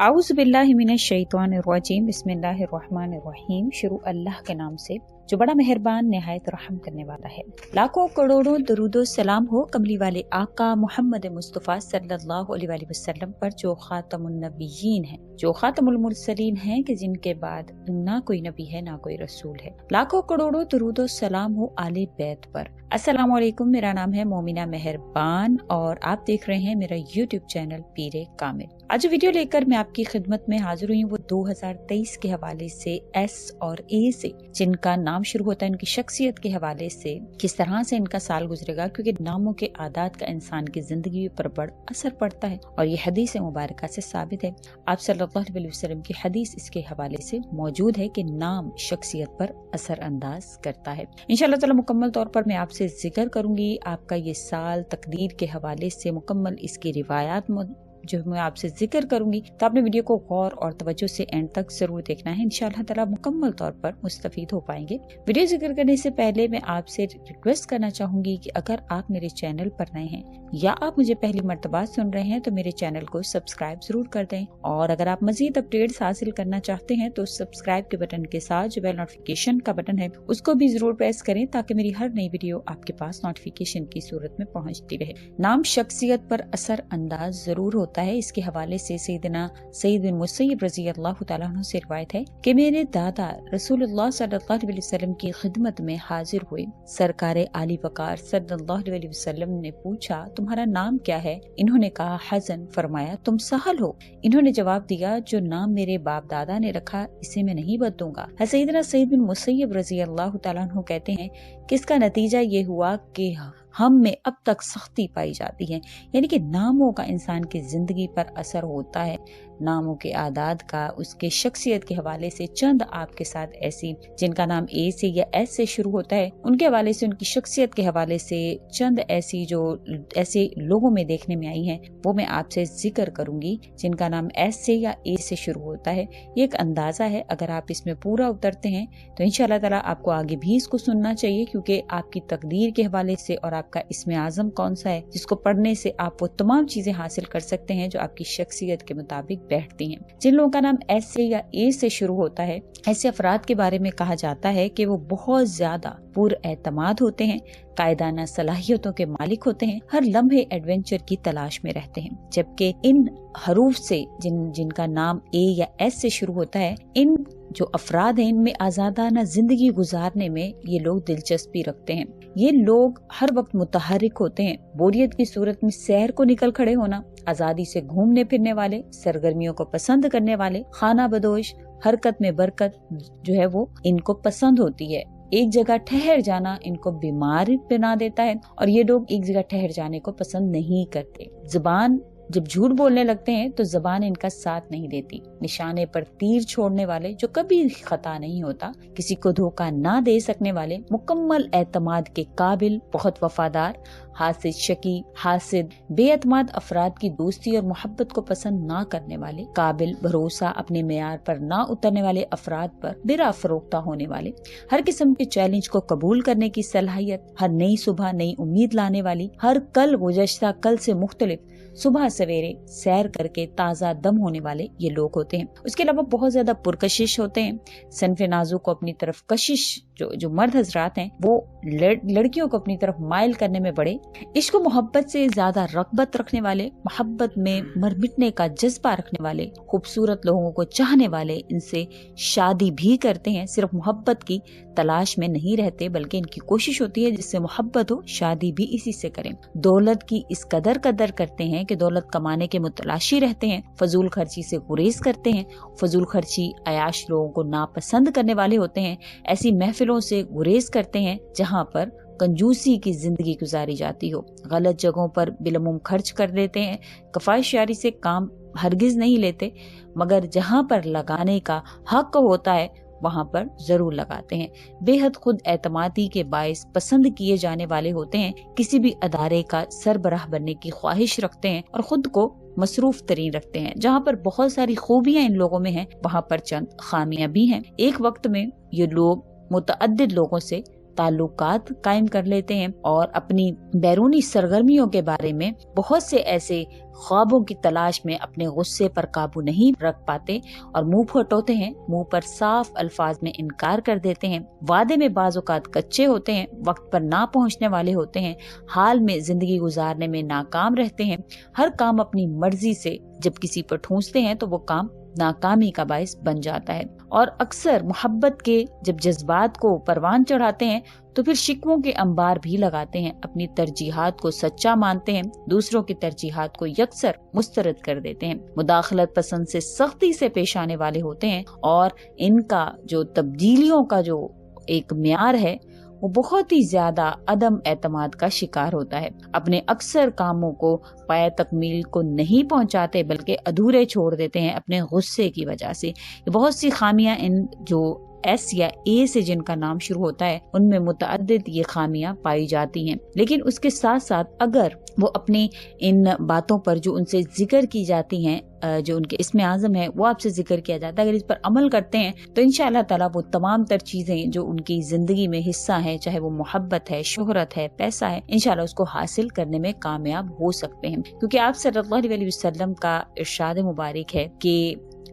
आऊज़ु बिल्लाहि मिनश शैतानिर रजीम, बिस्मिल्लाहिर रहमानिर रहीम। शुरू अल्लाह के नाम से जो बड़ा मेहरबान निहायत रहम करने वाला है। लाखों करोड़ों दरूदो सलाम हो कमली वाले आका मोहम्मद मुस्तफ़ा सल्लल्लाहु अलैहि वसल्लम पर, जो खातमुन नबिय्यीन है, जो खातमुल मुरसलीन है, कि जिनके बाद ना कोई नबी है ना कोई रसूल है। लाखों करोड़ों दरूदो सलाम हो आले बैत पर। अस्सलामु अलैकुम, मेरा नाम है मोमिना मेहरबान और आप देख रहे हैं मेरा यूट्यूब चैनल पीरे कामिल। आज वीडियो लेकर मैं आपकी खिदमत में हाजिर हुई हूँ वो 2023 के हवाले से एस और ए से, जिनका नाम शुरू होता है उनकी शख्सियत के हवाले से, किस तरह से इनका साल गुजरेगा, क्योंकि नामों के आदात का इंसान की जिंदगी पर बड़ा असर पड़ता है और ये हदीस मुबारक से साबित है। आप सल्लल्लाहु अलैहि वसल्लम की हदीस इसके हवाले से मौजूद है कि नाम शख्सियत पर असर अंदाज करता है। इंशाअल्लाह ताला मुकम्मल तौर पर मैं आपसे जिक्र करूंगी आपका ये साल तकदीर के हवाले से, मुकम्मल इसकी रिवायात जो मैं आपसे जिक्र करूंगी, तो आपने वीडियो को गौर और तवज्जो से एंड तक जरूर देखना है। इंशाअल्लाह ताला मुकम्मल तौर पर मुस्तफीद हो पाएंगे। वीडियो जिक्र करने से पहले मैं आपसे रिक्वेस्ट करना चाहूंगी कि अगर आप मेरे चैनल पर नए हैं या आप मुझे पहली मर्तबा सुन रहे हैं तो मेरे चैनल को सब्सक्राइब जरूर कर दें, और अगर आप मजीद अपडेट्स हासिल करना चाहते हैं तो सब्सक्राइब के बटन के साथ जो बेल नोटिफिकेशन का बटन है उसको भी जरूर प्रेस करें, ताकि मेरी हर नई वीडियो आपके पास नोटिफिकेशन की सूरत में पहुंचती रहे। नाम शख्सियत पर असर अंदाज जरूर होता है। इसके हवाले से सैयदना सईद बिन मुसय्यब रज़ी अल्लाह तआला अन्हु से रिवायत है कि मेरे दादा रसूलुल्लाह सल्लल्लाहु अलैहि वसल्लम की खिदमत में हाजिर हुए। सरकारे आली वकार सल्लल्लाहु अलैहि वसल्लम ने पूछा, तुम्हारा नाम क्या है? इन्होंने कहा हसन। फरमाया, तुम सहल हो? इन्होंने जवाब दिया, जो नाम मेरे बाप दादा ने रखा इसे मैं नहीं बदलूंगा। सैयदना सईद बिन मुसय्यब रज़ी अल्लाह तआला अन्हु कहते हैं कि इसका नतीजा ये हुआ कि हम में अब तक सख्ती पाई जाती है, यानी कि नामों का इंसान की जिंदगी पर असर होता है। नामों के आदाद का उसके शख्सियत के हवाले से चंद आपके साथ ऐसी जिनका नाम ए से या एस से शुरू होता है उनके हवाले से, उनकी शख्सियत के हवाले से चंद ऐसी जो ऐसे लोगों में देखने में आई हैं वो मैं आपसे जिक्र करूंगी, जिनका नाम एस से या ए से शुरू होता है। ये एक अंदाजा है, अगर आप इसमें पूरा उतरते हैं तो इंशाअल्लाह ताला आपको आगे भी इसको सुनना चाहिए, क्योंकि आपकी तकदीर के हवाले से और आपका इसमें आजम कौन सा है जिसको पढ़ने से आप वो तमाम चीजें हासिल कर सकते हैं जो आपकी शख्सियत के मुताबिक बैठती हैं। जिन लोगों का नाम एस से या ए से शुरू होता है, ऐसे अफराद के बारे में कहा जाता है कि वो बहुत ज्यादा पुरएतमाद होते हैं, कायदाना सलाहियतों के मालिक होते हैं, हर लम्हे एडवेंचर की तलाश में रहते हैं। जबकि इन हरूफ से जिनका नाम ए या एस से शुरू होता है, इन जो अफराद हैं इनमें आजादाना जिंदगी गुजारने में ये लोग दिलचस्पी रखते हैं। ये लोग हर वक्त मुतहरिक होते हैं, बोरियत की सूरत में सैर को निकल खड़े होना, आजादी से घूमने फिरने वाले, सरगर्मियों को पसंद करने वाले, खाना बदोश, हरकत में बरकत जो है वो इनको पसंद होती है। एक जगह ठहर जाना इनको बीमार बना देता है और ये लोग एक जगह ठहर जाने को पसंद नहीं करते। जुबान जब झूठ बोलने लगते हैं तो जबान इनका साथ नहीं देती। निशाने पर तीर छोड़ने वाले, जो कभी खता नहीं होता, किसी को धोखा ना दे सकने वाले, मुकम्मल एतमाद के काबिल, बहुत वफादार, हासिद शकी, हासिद, बेएतमाद अफराद की दोस्ती और मोहब्बत को पसंद ना करने वाले, काबिल, भरोसा, अपने मेयार पर ना उतरने वाले अफराद पर बिरा फरोख्ता होने वाले, हर किस्म के चैलेंज को कबूल करने की सलाहियत, हर नई सुबह नई उम्मीद लाने वाली, हर कल गुज़श्ता कल से मुख्तलिफ, सुबह सवेरे सैर करके ताज़ा दम होने वाले ये लोग होते हैं। उसके अलावा बहुत ज्यादा पुरकशिश होते हैं। सनफे नाजू को अपनी तरफ कशिश, जो मर्द हजरात हैं वो लड़कियों को अपनी तरफ माइल करने में बड़े, इश्क मोहब्बत से ज्यादा रग़बत रखने वाले, मोहब्बत में मर मिटने का जज्बा रखने वाले, खूबसूरत लोगों को चाहने वाले, इनसे शादी भी करते हैं। सिर्फ मोहब्बत की तलाश में नहीं रहते, बल्कि इनकी कोशिश होती है जिससे मोहब्बत हो शादी भी इसी से करें। दौलत की इस कदर करते हैं कि दौलत कमाने के मुतलाशी रहते हैं, फजूल खर्ची से गुरेज करते हैं। फजूल खर्ची अयाश लोगों को नापसंद करने वाले होते हैं। ऐसी महफिलों से गुरेज करते हैं जहाँ पर कंजूसी की जिंदगी गुजारी जाती हो। गलत जगहों पर बिलमुम खर्च कर देते हैं। कफायशारी से काम हरगिज नहीं लेते, मगर जहाँ पर लगाने का हक होता है वहाँ पर जरूर लगाते हैं। बेहद खुद एतमादी के बायस पसंद किए जाने वाले होते हैं। किसी भी अदारे का सरबराह बनने की ख्वाहिश रखते हैं और खुद को मसरूफ तरीन रखते हैं। जहाँ पर बहुत सारी खूबियां इन लोगों में हैं, वहाँ पर चंद खामियां भी हैं। एक वक्त में ये लोग मुतअद्दिद लोगों से ताल्लुकात कायम कर लेते हैं और अपनी बैरूनी सरगर्मियों के बारे में बहुत से ऐसे ख्वाबों की तलाश में अपने गुस्से पर काबू नहीं रख पाते और मुंह फटोते हैं, मुंह पर साफ अल्फाज में इनकार कर देते हैं, वादे में बाज़ औक़ात कच्चे होते हैं, वक्त पर ना पहुंचने वाले होते हैं, हाल में जिंदगी गुजारने में नाकाम रहते हैं, हर काम अपनी मर्जी से जब किसी पर ठूंसते हैं तो वो काम नाकामी का बायस बन जाता है। और अक्सर मोहब्बत के जब जज्बात को परवान चढ़ाते हैं तो फिर शिकवों के अंबार भी लगाते हैं, अपनी तरजीहात को सच्चा मानते हैं, दूसरों की तरजीहात को यकसर मुस्तरद कर देते हैं, मुदाखलत पसंद से सख्ती से पेश आने वाले होते हैं और इनका जो तब्दीलियों का जो एक म्यार है वो बहुत ही ज्यादा अदम एतमाद का शिकार होता है। अपने अक्सर कामों को पाया तकमील को नहीं पहुंचाते बल्कि अधूरे छोड़ देते हैं अपने गुस्से की वजह से। बहुत सी खामियां इन जो एस या ए से जिनका नाम शुरू होता है उनमें मुतअद्दिद ये खामियां पाई जाती हैं, लेकिन उसके साथ साथ अगर वो अपनी इन बातों पर जो उनसे जिक्र की जाती हैं, जो उनके इसमें आज़म है वो आपसे जिक्र किया जाता है, अगर इस पर अमल करते हैं तो इंशाअल्लाह ताला वो तमाम तर चीजें जो उनकी जिंदगी में हिस्सा है, चाहे वो मोहब्बत है, शोहरत है, पैसा है, इंशाअल्लाह उसको हासिल करने में कामयाब हो सकते हैं। क्योंकि आप सल्लल्लाहु अलैहि वसल्लम का इरशाद मुबारक है कि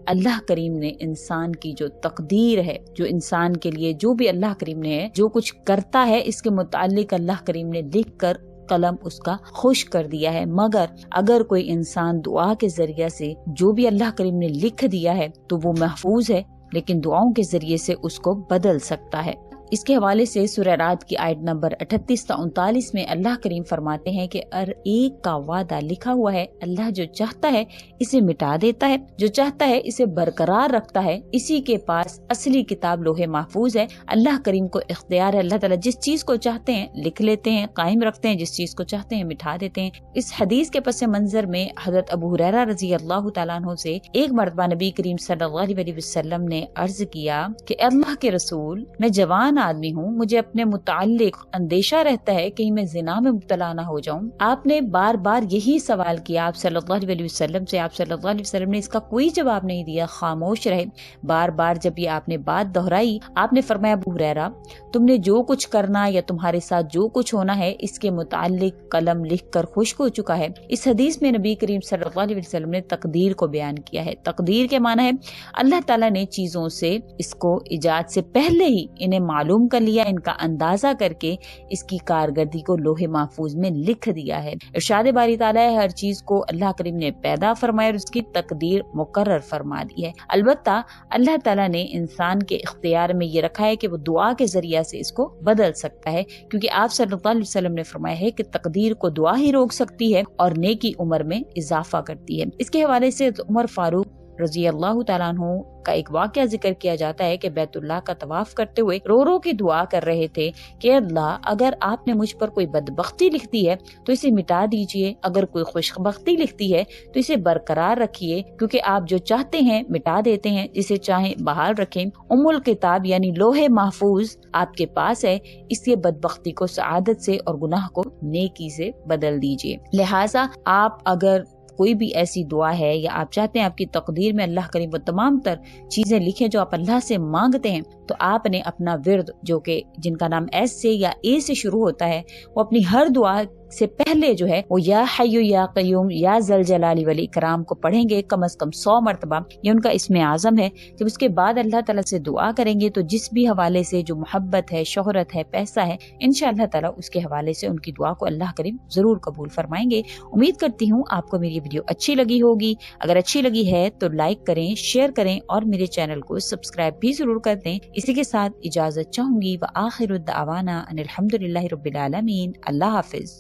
अल्लाह करीम ने इंसान की जो तकदीर है, जो इंसान के लिए जो भी अल्लाह करीम ने जो कुछ करता है इसके मुताल्लिक अल्लाह करीम ने लिख कर कलम उसका खुश कर दिया है, मगर अगर कोई इंसान दुआ के जरिए से जो भी अल्लाह करीम ने लिख दिया है तो वो महफूज है, लेकिन दुआओं के जरिए से उसको बदल सकता है। इसके हवाले से सूरह रात की आयत नंबर 38 से 39 में अल्लाह करीम फरमाते हैं कि एक का वादा लिखा हुआ है, अल्लाह जो चाहता है इसे मिटा देता है, जो चाहता है इसे बरकरार रखता है, इसी के पास असली किताब लोहे महफूज है। अल्लाह करीम को इख्तियार है, अल्लाह ताला जिस चीज को चाहते हैं लिख लेते हैं, कायम रखते हैं, जिस चीज को चाहते हैं मिटा देते हैं। इस हदीस के पस मंजर में हजरत अबू हुरैरा रज़ी अल्लाह तआला अन्हु से एक मरतबा नबी करीम सल्लल्लाहु अलैहि वसल्लम ने अर्ज किया कि अल्लाह के रसूल, मैं जवान आदमी हूँ, मुझे अपने मुताल्लिक अंदेशा रहता है कहीं मैं जिना में मुब्तला ना हो जाऊं। आपने बार बार यही सवाल किया आप सल्लल्लाहु अलैहि वसल्लम से, आप सल्लल्लाहु अलैहि वसल्लम ने इसका कोई जवाब नहीं दिया, खामोश रहे। बार बार जब ये आपने बात दोहराई, आपने फरमाया अबू हुरैरा, तुमने जो कुछ करना या तुम्हारे साथ जो कुछ होना है इसके मुताल्लिक कलम लिख कर खुश्क हो चुका है। इस हदीस में नबी करीम सल्लल्लाहु अलैहि वसल्लम ने तकदीर को बयान किया है। तकदीर के माना है अल्लाह ताला ने चीजों से इसको इजाद से पहले ही इन्हें मालूम कर लिया, इनका अंदाजा करके इसकी कारकर्दगी को लोहे महफूज में लिख दिया है। इरशाद बारी ताला है, हर चीज को अल्लाह करीम ने पैदा फरमाया और उसकी तकदीर मुकर्रर फरमा दी है। अलबत्ता अल्लाह ताला ने इंसान के इख्तियार में ये रखा है कि वो दुआ के जरिए से इसको बदल सकता है, क्योंकि आप सल्लल्लाहु अलैहि वसल्लम ने फरमाया है कि तकदीर को दुआ ही रोक सकती है और नेकी उम्र में इजाफा करती है। इसके हवाले से उमर फारूक रज़ी अल्लाह तआला अन्हु का एक वाक़या जिक्र किया जाता है कि बैतुल्लाह का तवाफ करते हुए रो रो के दुआ कर रहे थे कि अल्लाह, अगर आपने मुझ पर कोई बदबख्ती लिख दी है तो इसे मिटा दीजिए, अगर कोई खुशबख्ती लिखती है तो इसे बरकरार रखिए, क्योंकि आप जो चाहते हैं मिटा देते हैं, जिसे चाहें बहाल रखें। उम्मुल किताब यानी लोहे महफूज आपके पास है, इसलिए बदबख्ती को सआदत से और गुनाह को नेकी से बदल दीजिए। लिहाजा आप अगर कोई भी ऐसी दुआ है या आप चाहते हैं आपकी तकदीर में अल्लाह करीम वो तमाम तर चीजें लिखे जो आप अल्लाह से मांगते हैं, तो आपने अपना विर्द जो कि जिनका नाम एस से या ए से शुरू होता है, वो अपनी हर दुआ से पहले जो है वो या हय्यु या क़य्यूम या ज़ल जलाली वल इकराम को पढ़ेंगे कम से कम 100 मरतबा। ये उनका इसमें आज़म है। जब उसके बाद अल्लाह ताला से दुआ करेंगे तो जिस भी हवाले से जो मोहब्बत है, शोहरत है, पैसा है, इंशाअल्लाह ताला उसके हवाले से उनकी दुआ को अल्लाह करीम जरूर कबूल फरमाएंगे। उम्मीद करती हूँ आपको मेरी वीडियो अच्छी लगी होगी। अगर अच्छी लगी है तो लाइक करें, शेयर करें और मेरे चैनल को सब्सक्राइब भी जरूर कर दें। इसी के साथ इजाजत चाहूंगी। व आखिरु दअवाना अनिल हम्दुलिल्लाहि रब्बिल आलमीन। अल्लाह हाफिज।